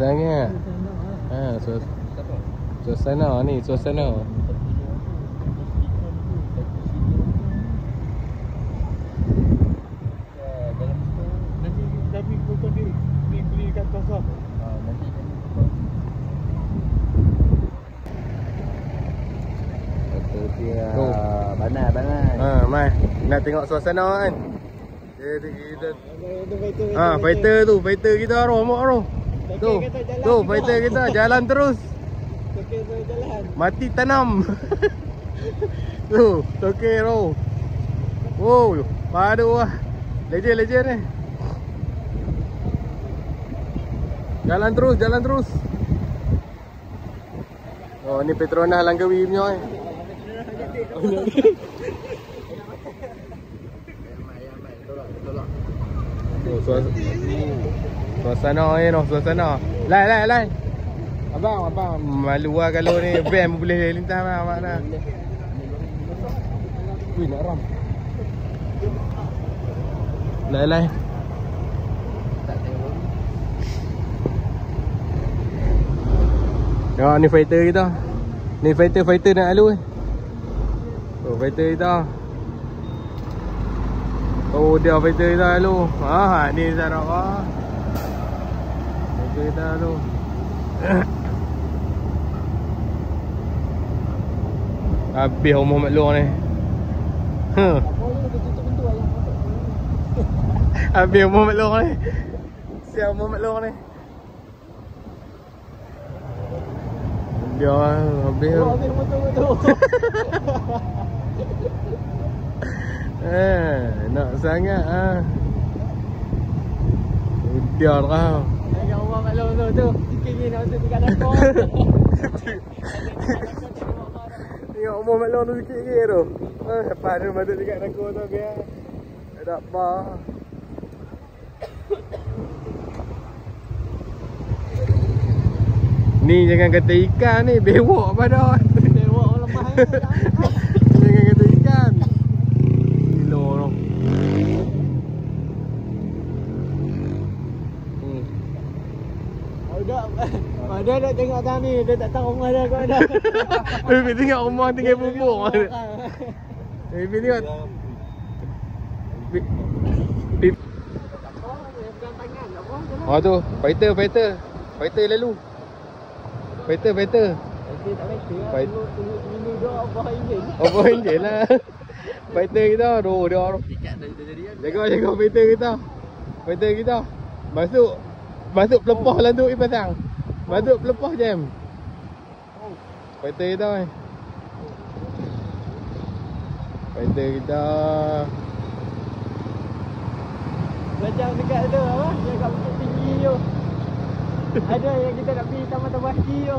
Sangat. Suasana ni, suasana. Nanti bukan beli kat kosong. Nanti Betul dia. Banai. Mai. Nak tengok suasana kan. Kita fighter tu, fighter kita roh. Tu fighter kita jalan terus. Jalan. Mati tanam. Tu, Tokero. Wow, padu lah. Legend ni. Jalan terus. Oh, ni Petronas Langkawi punya ni. Suasana ni noh, suasana. Lai. Abang malu lah kalau ni van boleh lintas lah mana. Ui, nak ram. Lai. Ya, ni fighter kita. Ni fighter nak lalu. Oh, fighter kita. Oh, dia fighter kita lalu. Ni Sarap ah. Fighter kita lalu. Habis umur maklum ni. Habis umur maklum ni. Siap umur maklum ni. Dia habis. Nak sangat ah. Udah lah. Yang orang maklum tu sikit ni nak masuk dekat nakor. Tengok umur maklum tu sikit lagi tu. Lepas dia masuk dekat nakor tu biar ada apa. Ni jangan kata ikan ni, bewok badan. Bewok lemah ni. Jangan kata ikan. Kilo tu. Dia nak tengok tang ni, dia tak tahu rumah dia kau dah. Baby tengok rumah tinggal bubur. Baby tengok. Oh tu, fighter lalu. Fighter. Nanti tak fighter. Minum dia apa enjin lah. Fighter kita, dia. Jaga fighter kita. Masuk pelepah lah tu pasang. Masuk pelepah jam. Fighter kita ni. Fighter kita. Macam dekat tu apa? Dekat bukit tinggi tu. Ada yang kita nak pergi taman Tabaki tu.